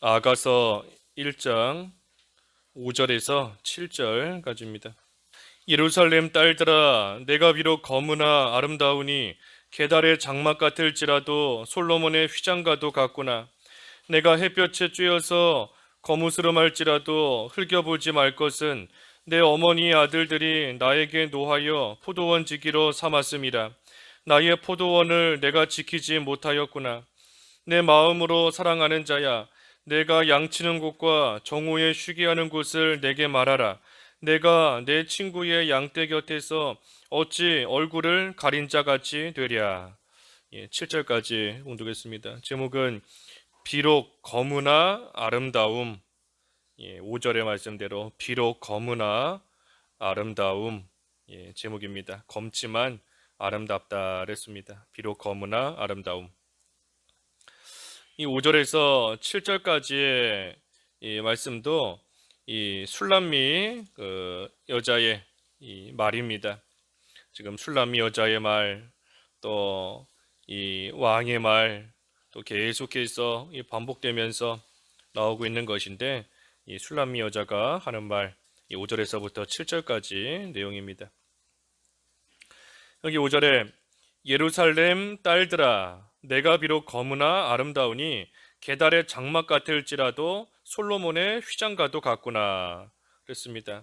아가서 1장 5절에서 7절까지입니다. 예루살렘 딸들아, 내가 비록 검으나 아름다우니 게달의 장막 같을지라도 솔로몬의 휘장과도 같구나. 내가 햇볕에 쬐어서 거무스름할지라도 흘겨보지 말 것은 내 어머니 아들들이 나에게 노하여 포도원 지기로 삼았음이라. 나의 포도원을 내가 지키지 못하였구나. 내 마음으로 사랑하는 자야, 내가 양치는 곳과 정오에 쉬게 하는 곳을 내게 말하라. 내가 내 친구의 양떼 곁에서 어찌 얼굴을 가린 자 같이 되랴. 7절까지 봉독했습니다. 제목은 비록 검으나 아름다움. 5절의 말씀대로 비록 검으나 아름다움. 제목입니다. 검지만 아름답다 그랬습니다. 비록 검으나 아름다움. 이 5절에서 7절까지의 이 말씀도 이 술람미 여자의 이 말입니다. 지금 술람미 여자의 말, 또 이 왕의 말, 또 계속해서 반복되면서 나오고 있는 것인데, 이 술람미 여자가 하는 말, 이 5절에서부터 7절까지 내용입니다. 여기 5절에 예루살렘 딸들아, 내가 비록 검으나 아름다우니 게달의 장막 같을지라도 솔로몬의 휘장과도 같구나 그랬습니다.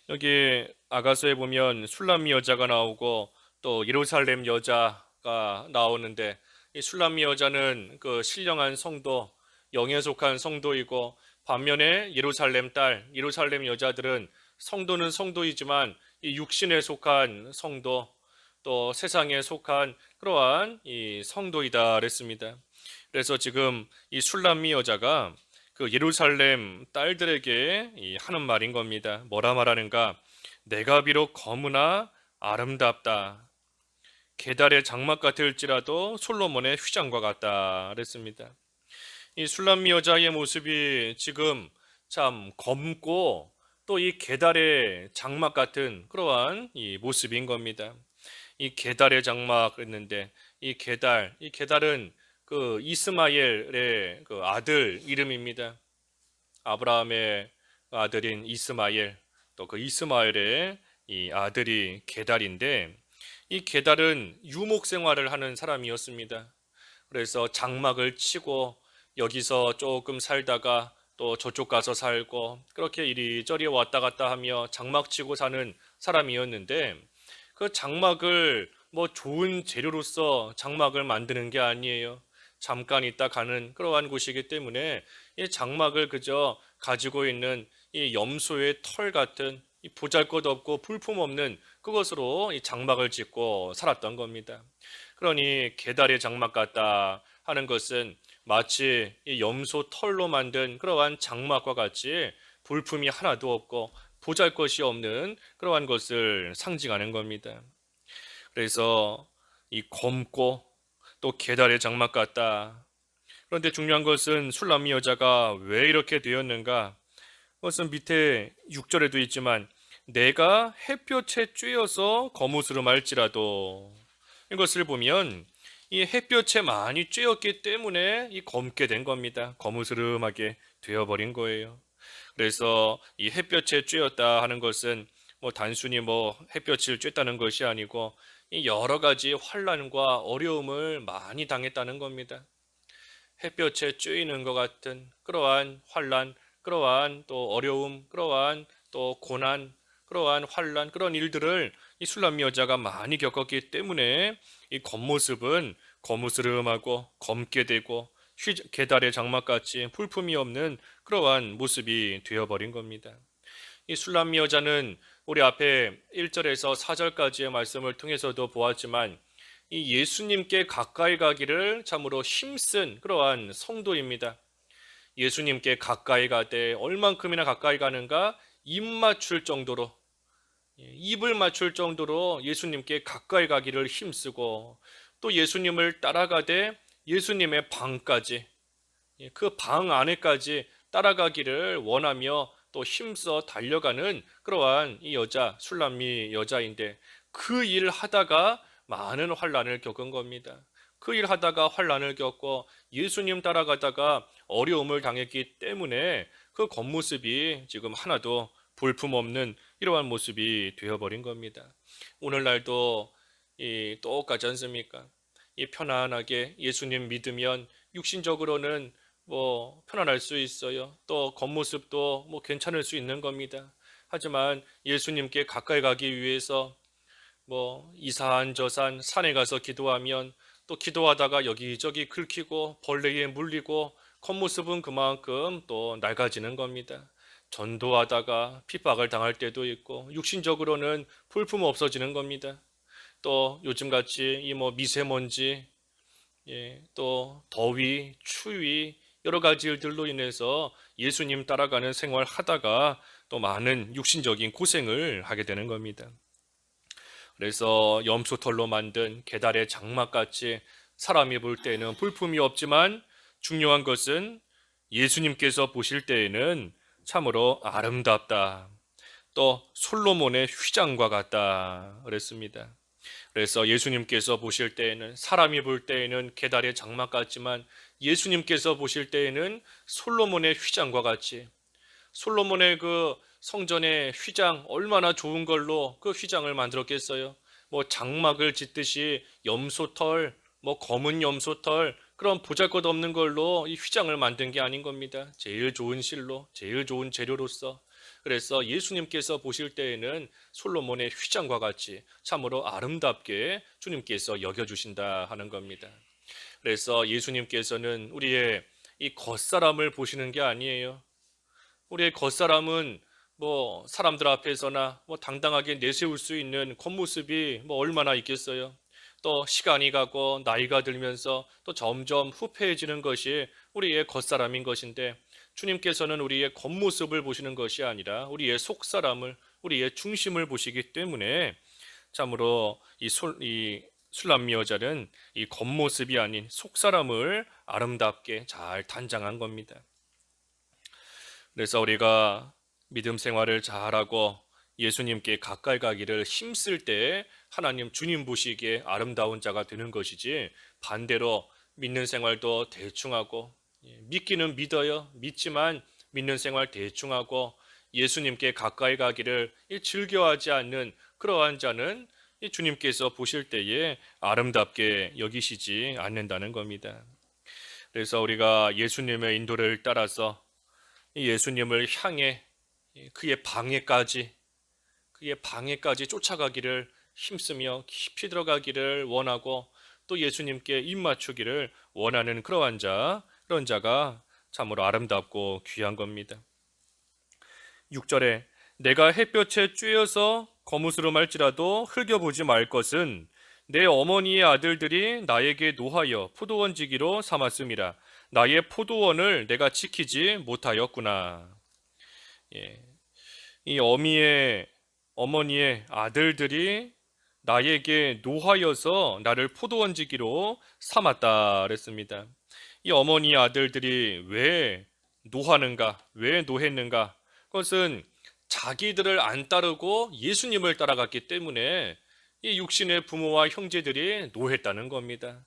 여기 아가서에 보면 술람미 여자가 나오고 또 예루살렘 여자가 나오는데, 이 술람미 여자는 그 신령한 성도, 영에 속한 성도이고, 반면에 예루살렘 딸, 예루살렘 여자들은 성도는 성도이지만 이 육신에 속한 성도, 또 세상에 속한 그러한 이 성도이다 그랬습니다. 그래서 지금 이 술람미 여자가 그 예루살렘 딸들에게 하는 말인 겁니다. 뭐라 말하는가? 내가 비록 검으나 아름답다. 게달의 장막 같을지라도 솔로몬의 휘장과 같다 그랬습니다. 이 술람미 여자의 모습이 지금 참 검고 또 이 게달의 장막 같은 그러한 이 모습인 겁니다. 이 게달의 장막 그랬는데, 이 게달은 그 이스마엘의 그 아들 이름입니다. 아브라함의 아들인 이스마엘, 또 그 이스마엘의 이 아들이 게달인데, 이 게달은 유목 생활을 하는 사람이었습니다. 그래서 장막을 치고 여기서 조금 살다가 또 저쪽 가서 살고, 그렇게 이리저리 왔다 갔다 하며 장막 치고 사는 사람이었는데, 그 장막을 뭐 좋은 재료로서 장막을 만드는 게 아니에요. 잠깐 있다 가는 그러한 곳이기 때문에 이 장막을 그저 가지고 있는 이 염소의 털 같은 이 보잘것없고 볼품없는 그것으로 이 장막을 짓고 살았던 겁니다. 그러니 게달의 장막 같다 하는 것은 마치 이 염소 털로 만든 그러한 장막과 같이 볼품이 하나도 없고 보잘것이 없는 그러한 것을 상징하는 겁니다. 그래서 이 검고 또 게달의 장막 같다. 그런데 중요한 것은 술람미 여자가 왜 이렇게 되었는가? 그것은 밑에 6절에도 있지만 내가 햇볕에 쬐어서 거무스름할지라도, 이것을 보면 이 햇볕에 많이 쬐었기 때문에 이 검게 된 겁니다. 거무스름하게 되어버린 거예요. 그래서 이 햇볕에 쬐었다 하는 것은 뭐 단순히 뭐 햇볕을 쬐다는 것이 아니고 이 여러 가지 환난과 어려움을 많이 당했다는 겁니다. 햇볕에 쬐이는 것 같은 그러한 환난, 그러한 또 어려움, 그러한 또 고난, 그러한 환난, 그런 일들을 이 술람미 여자가 많이 겪었기 때문에 이 겉모습은 거무스름하고 검게 되고 게달의 장막같이 풀품이 없는 그러한 모습이 되어버린 겁니다. 이 술람미 여자는 우리 앞에 1절에서 4절까지의 말씀을 통해서도 보았지만 이 예수님께 가까이 가기를 참으로 힘쓴 그러한 성도입니다. 예수님께 가까이 가되 얼만큼이나 가까이 가는가? 입 맞출 정도로, 입을 맞출 정도로 예수님께 가까이 가기를 힘쓰고, 또 예수님을 따라가되 예수님의 방까지, 그 방 안에까지 따라가기를 원하며 또 힘써 달려가는 그러한 이 여자, 술람미 여자인데, 그 일 하다가 많은 환난을 겪은 겁니다. 그 일 하다가 환난을 겪고 예수님 따라가다가 어려움을 당했기 때문에 그 겉모습이 지금 하나도 볼품없는 이러한 모습이 되어버린 겁니다. 오늘날도 똑같지 않습니까? 이 편안하게 예수님 믿으면 육신적으로는 뭐 편안할 수 있어요. 또 겉모습도 뭐 괜찮을 수 있는 겁니다. 하지만 예수님께 가까이 가기 위해서 뭐 이산 저산 산에 가서 기도하면 또 기도하다가 여기저기 긁히고 벌레에 물리고 겉모습은 그만큼 또 낡아지는 겁니다. 전도하다가 핍박을 당할 때도 있고 육신적으로는 볼품 없어지는 겁니다. 또 요즘같이 이 뭐 미세먼지, 또 더위, 추위 여러 가지 일들로 인해서 예수님 따라가는 생활 하다가 또 많은 육신적인 고생을 하게 되는 겁니다. 그래서 염소털로 만든 계달의 장막같이 사람이 볼 때에는 볼품이 없지만 중요한 것은 예수님께서 보실 때에는 참으로 아름답다. 또 솔로몬의 휘장과 같다 그랬습니다. 그래서 예수님께서 보실 때에는 사람이 볼 때에는 계달의 장막 같지만 예수님께서 보실 때에는 솔로몬의 휘장과 같이 솔로몬의 그 성전의 휘장 얼마나 좋은 걸로 그 휘장을 만들었겠어요. 뭐 장막을 짓듯이 염소털, 뭐 검은 염소털 그런 보잘것없는 걸로 이 휘장을 만든 게 아닌 겁니다. 제일 좋은 실로, 제일 좋은 재료로서. 그래서 예수님께서 보실 때에는 솔로몬의 휘장과 같이 참으로 아름답게 주님께서 여겨주신다 하는 겁니다. 그래서 예수님께서는 우리의 이 겉사람을 보시는 게 아니에요. 우리의 겉사람은 뭐 사람들 앞에서나 뭐 당당하게 내세울 수 있는 겉모습이 뭐 얼마나 있겠어요. 또 시간이 가고 나이가 들면서 또 점점 후패해지는 것이 우리의 겉사람인 것인데 주님께서는 우리의 겉모습을 보시는 것이 아니라 우리의 속사람을 우리의 중심을 보시기 때문에 참으로 이 술람미 여자는 이 겉모습이 아닌 속사람을 아름답게 잘 단장한 겁니다. 그래서 우리가 믿음 생활을 잘하고 예수님께 가까이 가기를 힘쓸 때 하나님 주님 보시기에 아름다운 자가 되는 것이지 반대로 믿는 생활도 대충하고 믿기는 믿어요. 믿지만 믿는 생활 대충하고 예수님께 가까이 가기를 즐겨하지 않는 그러한 자는 주님께서 보실 때에 아름답게 여기시지 않는다는 겁니다. 그래서 우리가 예수님의 인도를 따라서 이 예수님을 향해 그의 방해까지 쫓아가기를 힘쓰며 깊이 들어가기를 원하고 또 예수님께 입 맞추기를 원하는 그런 자가 참으로 아름답고 귀한 겁니다. 6절에 내가 햇볕에 쬐어서 거무스름할지라도 흘겨보지 말 것은 내 어머니의 아들들이 나에게 노하여 포도원 지기로 삼았음이라. 나의 포도원을 내가 지키지 못하였구나. 예. 이 어머니의 아들들이 나에게 노하여서 나를 포도원 지기로 삼았다 그랬습니다. 이 어머니의 아들들이 왜 노하는가? 왜 노했는가? 그것은 자기들을 안 따르고 예수님을 따라갔기 때문에 이 육신의 부모와 형제들이 노했다는 겁니다.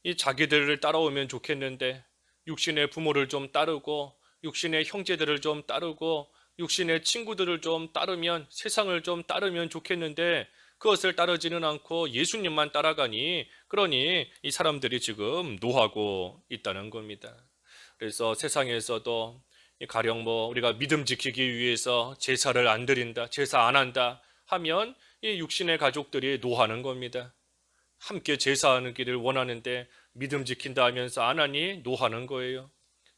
이 자기들을 따라오면 좋겠는데 육신의 부모를 좀 따르고 육신의 형제들을 좀 따르고 육신의 친구들을 좀 따르면 세상을 좀 따르면 좋겠는데 그것을 따르지는 않고 예수님만 따라가니 그러니 이 사람들이 지금 노하고 있다는 겁니다. 그래서 세상에서도 가령 뭐 우리가 믿음 지키기 위해서 제사를 안 드린다, 제사 안 한다 하면 이 육신의 가족들이 노하는 겁니다. 함께 제사하기를 원하는데 믿음 지킨다 하면서 안 하니 노하는 거예요.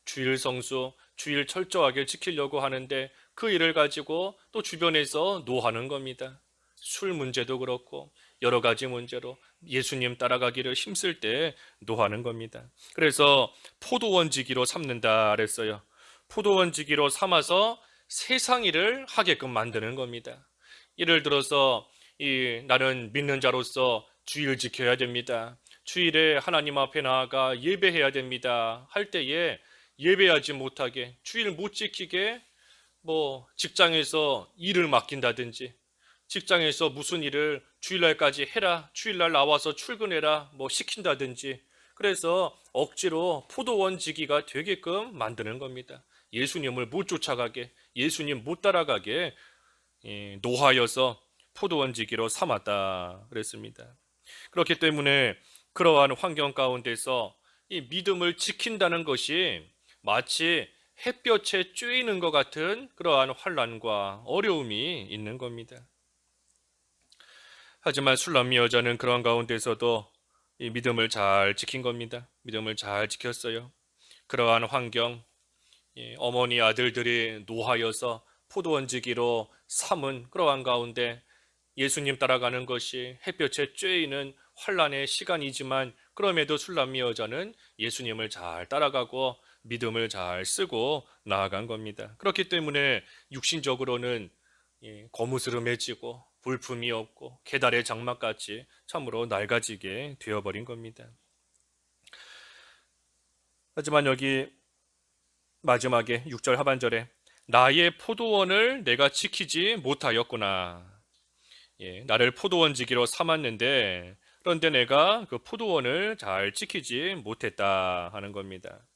주일 성수, 주일 철저하게 지키려고 하는데 그 일을 가지고 또 주변에서 노하는 겁니다. 술 문제도 그렇고 여러 가지 문제로 예수님 따라가기를 힘쓸 때 노하는 겁니다. 그래서 포도원 지기로 삼는다 그랬어요. 포도원 지기로 삼아서 세상 일을 하게끔 만드는 겁니다. 예를 들어서 나는 믿는 자로서 주일 지켜야 됩니다. 주일에 하나님 앞에 나아가 예배해야 됩니다. 할 때에 예배하지 못하게 주일 못 지키게 뭐 직장에서 일을 맡긴다든지 직장에서 무슨 일을 주일날까지 해라 주일날 나와서 출근해라 뭐 시킨다든지 그래서 억지로 포도원 지기가 되게끔 만드는 겁니다. 예수님을 못 쫓아가게, 예수님 못 따라가게 노하여서 포도원 지기로 삼았다 그랬습니다. 그렇기 때문에 그러한 환경 가운데서 이 믿음을 지킨다는 것이 마치 햇볕에 쬐이는 것 같은 그러한 환난과 어려움이 있는 겁니다. 하지만 술람미 여자는 그러한 가운데서도 이 믿음을 잘 지킨 겁니다. 믿음을 잘 지켰어요. 그러한 환경, 어머니 아들들이 노하여서 포도원지기로 삼은 그러한 가운데 예수님 따라가는 것이 햇볕에 쬐이는 환란의 시간이지만 그럼에도 술람미 여자는 예수님을 잘 따라가고 믿음을 잘 쓰고 나아간 겁니다. 그렇기 때문에 육신적으로는 거무스름해지고 볼품이 없고 계달의 장막같이 참으로 낡아지게 되어버린 겁니다. 하지만 여기 마지막에 6절 하반절에 나의 포도원을 내가 지키지 못하였구나. 나를 포도원지기로 삼았는데 그런데 내가 그 포도원을 잘 지키지 못했다 하는 겁니다.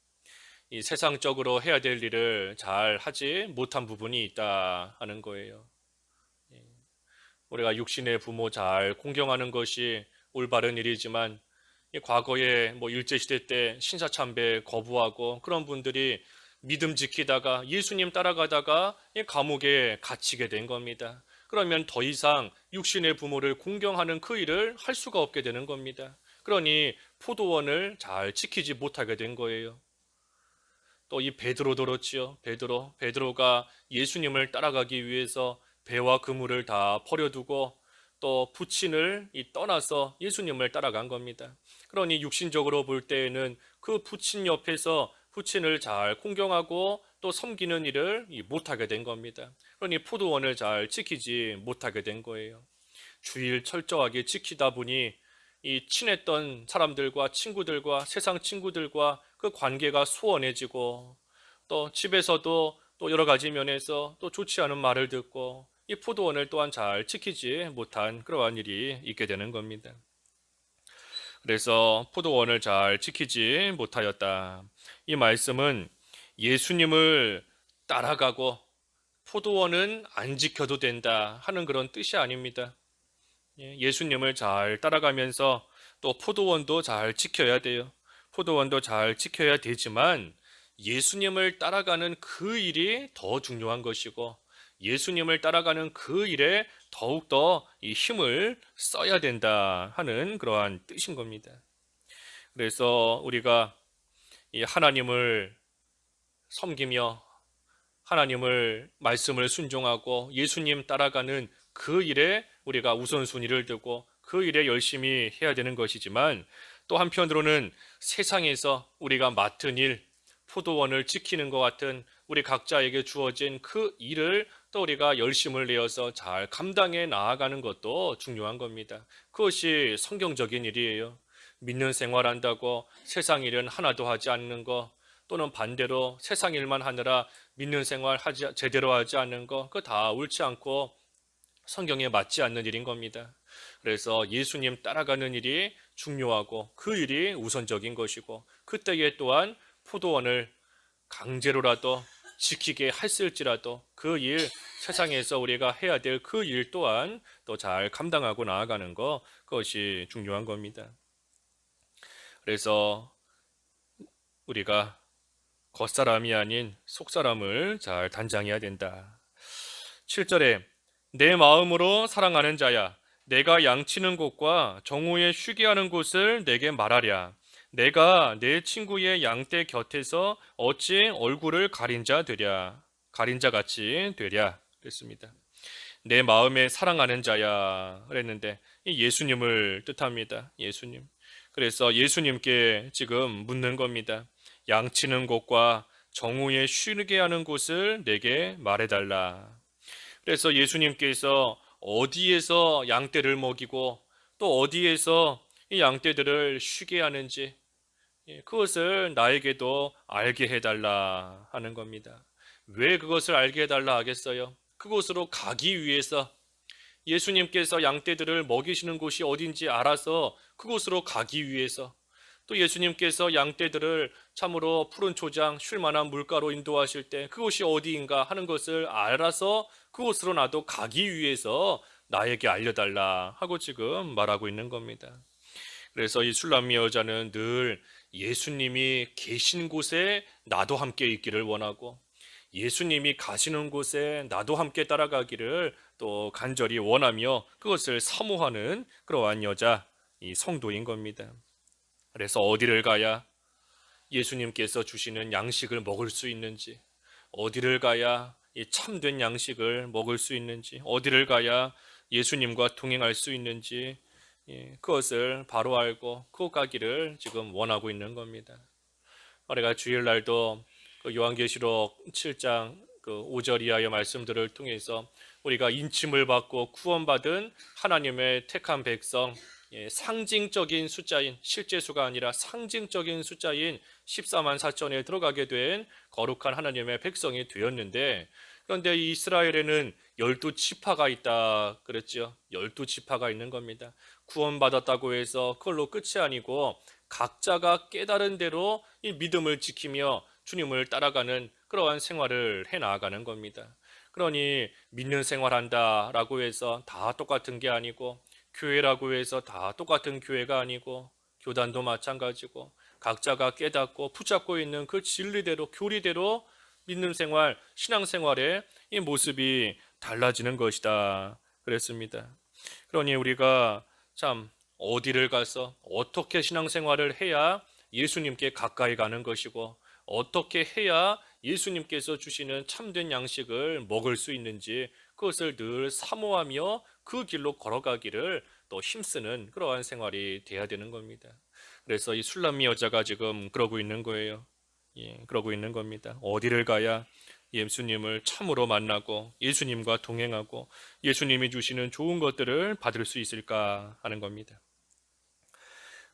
이 세상적으로 해야 될 일을 잘 하지 못한 부분이 있다 하는 거예요. 우리가 육신의 부모 잘 공경하는 것이 올바른 일이지만 과거에 일제시대 때 신사참배 거부하고 그런 분들이 믿음 지키다가 예수님 따라가다가 감옥에 갇히게 된 겁니다. 그러면 더 이상 육신의 부모를 공경하는 그 일을 할 수가 없게 되는 겁니다. 그러니 포도원을 잘 지키지 못하게 된 거예요. 또 이 베드로도 그렇지요. 베드로가 예수님을 따라가기 위해서 배와 그물을 다 버려두고 또 부친을 떠나서 예수님을 따라간 겁니다. 그러니 육신적으로 볼 때에는 그 부친 옆에서 부친을 잘 공경하고 또 섬기는 일을 못하게 된 겁니다. 그러니 포도원을 잘 지키지 못하게 된 거예요. 주일 철저하게 지키다 보니 이 친했던 사람들과 친구들과 세상 친구들과 그 관계가 소원해지고 또 집에서도 또 여러 가지 면에서 또 좋지 않은 말을 듣고 이 포도원을 또한 잘 지키지 못한 그러한 일이 있게 되는 겁니다. 그래서 포도원을 잘 지키지 못하였다. 이 말씀은 예수님을 따라가고 포도원은 안 지켜도 된다 하는 그런 뜻이 아닙니다. 예수님을 잘 따라가면서 또 포도원도 잘 지켜야 돼요. 포도원도 잘 지켜야 되지만 예수님을 따라가는 그 일이 더 중요한 것이고 예수님을 따라가는 그 일에 더욱더 이 힘을 써야 된다 하는 그러한 뜻인 겁니다. 그래서 우리가 이 하나님을 섬기며 하나님을 말씀을 순종하고 예수님 따라가는 그 일에 우리가 우선순위를 두고 그 일에 열심히 해야 되는 것이지만 또 한편으로는 세상에서 우리가 맡은 일, 포도원을 지키는 것 같은 우리 각자에게 주어진 그 일을 또 우리가 열심을 내어서 잘 감당해 나아가는 것도 중요한 겁니다. 그것이 성경적인 일이에요. 믿는 생활한다고 세상 일은 하나도 하지 않는 거 또는 반대로 세상 일만 하느라 믿는 생활 제대로 하지 않는 거 그거 다 옳지 않고 성경에 맞지 않는 일인 겁니다. 그래서 예수님 따라가는 일이 중요하고 그 일이 우선적인 것이고 그때에 또한 포도원을 강제로라도 지키게 했을지라도 그 일, 세상에서 우리가 해야 될 그 일 또한 또 잘 감당하고 나아가는 것 그것이 중요한 겁니다. 그래서 우리가 겉사람이 아닌 속사람을 잘 단장해야 된다. 7절에 내 마음으로 사랑하는 자야 내가 양치는 곳과 정오에 쉬게 하는 곳을 내게 말하랴. 내가 내 친구의 양떼 곁에서 어찌 얼굴을 가린 자 되랴. 가린 자 같이 되랴. 그랬습니다. 내 마음에 사랑하는 자야 그랬는데 이 예수님을 뜻합니다. 예수님. 그래서 예수님께 지금 묻는 겁니다. 양치는 곳과 정오에 쉬게 하는 곳을 내게 말해달라. 그래서 예수님께서 어디에서 양떼를 먹이고 또 어디에서 이 양떼들을 쉬게 하는지 그것을 나에게도 알게 해달라 하는 겁니다. 왜 그것을 알게 해달라 하겠어요? 그곳으로 가기 위해서 예수님께서 양떼들을 먹이시는 곳이 어딘지 알아서 그곳으로 가기 위해서 또 예수님께서 양떼들을 참으로 푸른 초장 쉴 만한 물가로 인도하실 때 그곳이 어디인가 하는 것을 알아서 그곳으로 나도 가기 위해서 나에게 알려달라 하고 지금 말하고 있는 겁니다. 그래서 이 술람미 여자는 늘 예수님이 계신 곳에 나도 함께 있기를 원하고 예수님이 가시는 곳에 나도 함께 따라가기를 또 간절히 원하며 그것을 사모하는 그러한 여자, 이 성도인 겁니다. 그래서 어디를 가야 예수님께서 주시는 양식을 먹을 수 있는지, 어디를 가야 이 참된 양식을 먹을 수 있는지, 어디를 가야 예수님과 동행할 수 있는지, 그것을 바로 알고 그곳 가기를 지금 원하고 있는 겁니다. 우리가 주일날도 그 요한계시록 7장 그 5절 이하의 말씀들을 통해서 우리가 인침을 받고 구원받은 하나님의 택한 백성, 상징적인 숫자인 실제 수가 아니라 상징적인 숫자인 14만 4천에 들어가게 된 거룩한 하나님의 백성이 되었는데, 그런데 이 이스라엘에는 12지파가 있다 그랬죠. 12지파가 있는 겁니다. 구원받았다고 해서 그걸로 끝이 아니고 각자가 깨달은 대로 이 믿음을 지키며 주님을 따라가는 그러한 생활을 해 나가는 겁니다. 그러니 믿는 생활한다라고 해서 다 똑같은 게 아니고, 교회라고 해서 다 똑같은 교회가 아니고, 교단도 마찬가지고 각자가 깨닫고 붙잡고 있는 그 진리대로 교리대로 믿는 생활, 신앙생활의 이 모습이 달라지는 것이다 그랬습니다. 그러니 우리가 참 어디를 가서 어떻게 신앙생활을 해야 예수님께 가까이 가는 것이고, 어떻게 해야 예수님께서 주시는 참된 양식을 먹을 수 있는지 그것을 늘 사모하며 그 길로 걸어가기를 또 힘쓰는 그러한 생활이 돼야 되는 겁니다. 그래서 이 술람미 여자가 지금 그러고 있는 거예요. 그러고 있는 겁니다. 어디를 가야 예수님을 참으로 만나고 예수님과 동행하고 예수님이 주시는 좋은 것들을 받을 수 있을까 하는 겁니다.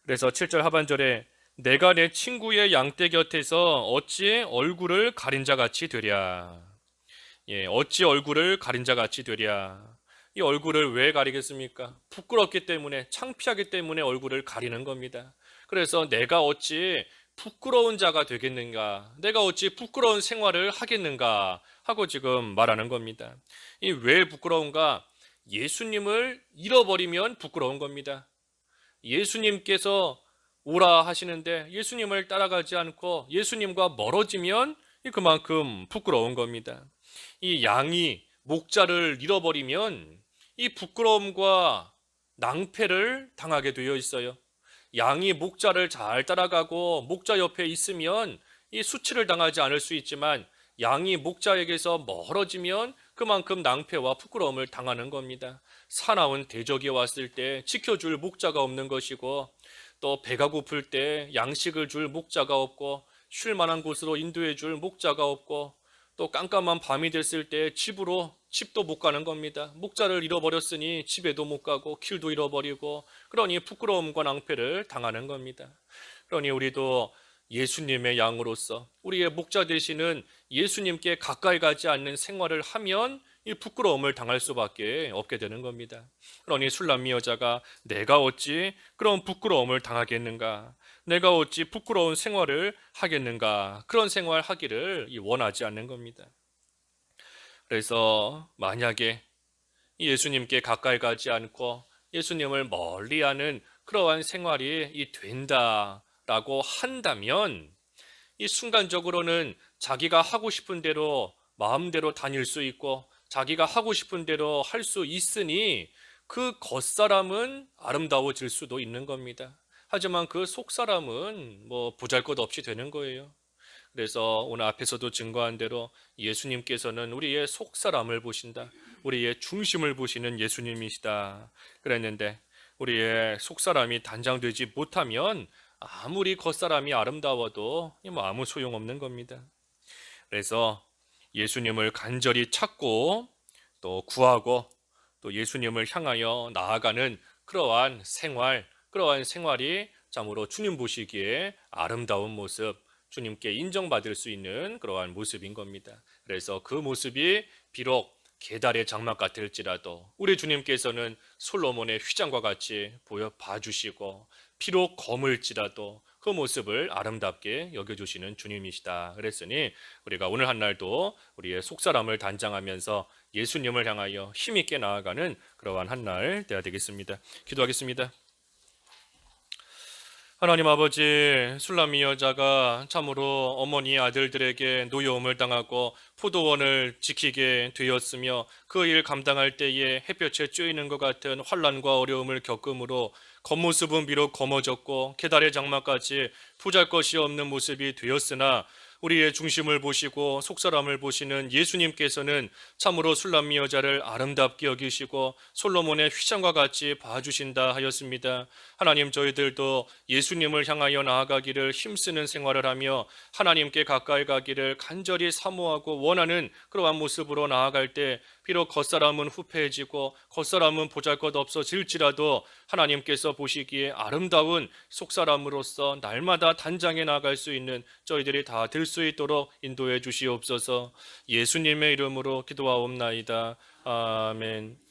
그래서 7절 하반절에 내가 내 친구의 양떼 곁에서 어찌 얼굴을 가린 자 같이 되랴. 어찌 얼굴을 가린 자 같이 되랴. 이 얼굴을 왜 가리겠습니까? 부끄럽기 때문에, 창피하기 때문에 얼굴을 가리는 겁니다. 그래서 내가 어찌 부끄러운 자가 되겠는가? 내가 어찌 부끄러운 생활을 하겠는가? 하고 지금 말하는 겁니다. 이 왜 부끄러운가? 예수님을 잃어버리면 부끄러운 겁니다. 예수님께서 오라 하시는데 예수님을 따라가지 않고 예수님과 멀어지면 그만큼 부끄러운 겁니다. 이 양이 목자를 잃어버리면 이 부끄러움과 낭패를 당하게 되어 있어요. 양이 목자를 잘 따라가고 목자 옆에 있으면 이 수치를 당하지 않을 수 있지만, 양이 목자에게서 멀어지면 그만큼 낭패와 부끄러움을 당하는 겁니다. 사나운 대적이 왔을 때 지켜줄 목자가 없는 것이고, 또 배가 고플 때 양식을 줄 목자가 없고, 쉴 만한 곳으로 인도해 줄 목자가 없고, 또 깜깜한 밤이 됐을 때 집도 못 가는 겁니다. 목자를 잃어버렸으니 집에도 못 가고 길도 잃어버리고, 그러니 부끄러움과 낭패를 당하는 겁니다. 그러니 우리도 예수님의 양으로서 우리의 목자 되시는 예수님께 가까이 가지 않는 생활을 하면 이 부끄러움을 당할 수밖에 없게 되는 겁니다. 그러니 술람미 여자가 내가 어찌 그런 부끄러움을 당하겠는가? 내가 어찌 부끄러운 생활을 하겠는가? 그런 생활 하기를 원하지 않는 겁니다. 그래서 만약에 예수님께 가까이 가지 않고 예수님을 멀리하는 그러한 생활이 된다라고 한다면, 이 순간적으로는 자기가 하고 싶은 대로 마음대로 다닐 수 있고 자기가 하고 싶은 대로 할 수 있으니 그 겉사람은 아름다워질 수도 있는 겁니다. 하지만 그 속사람은 보잘것없이 되는 거예요. 그래서 오늘 앞에서도 증거한 대로 예수님께서는 우리의 속사람을 보신다. 우리의 중심을 보시는 예수님이시다 그랬는데, 우리의 속사람이 단장되지 못하면 아무리 겉사람이 아름다워도 아무 소용없는 겁니다. 그래서 예수님을 간절히 찾고 또 구하고 또 예수님을 향하여 나아가는 그러한 생활이 참으로 주님 보시기에 아름다운 모습, 주님께 인정받을 수 있는 그러한 모습인 겁니다. 그래서 그 모습이 비록 게달의 장막 같을지라도 우리 주님께서는 솔로몬의 휘장과 같이 봐주시고, 비록 검을지라도 그 모습을 아름답게 여겨주시는 주님이시다 그랬으니 우리가 오늘 한 날도 우리의 속사람을 단장하면서 예수님을 향하여 힘있게 나아가는 그러한 한 날 되어야 되겠습니다. 기도하겠습니다. 하나님 아버지, 술람미 여자가 참으로 어머니 아들들에게 노여움을 당하고 포도원을 지키게 되었으며 그 일 감당할 때에 햇볕에 쬐이는 것 같은 환난과 어려움을 겪음으로 겉모습은 비록 검어졌고 계달의 장막까지 보잘것이 없는 모습이 되었으나 우리의 중심을 보시고 속사람을 보시는 예수님께서는 참으로 술람미 여자를 아름답게 여기시고 솔로몬의 휘장과 같이 봐주신다 하였습니다. 하나님, 저희들도 예수님을 향하여 나아가기를 힘쓰는 생활을 하며 하나님께 가까이 가기를 간절히 사모하고 원하는 그러한 모습으로 나아갈 때 비록 겉사람은 후패해지고 겉사람은 보잘것없어질지라도 하나님께서 보시기에 아름다운 속사람으로서 날마다 단장해 나갈 수 있는 저희들이 다 될 수 있도록 인도해 주시옵소서. 예수님의 이름으로 기도하옵나이다. 아멘.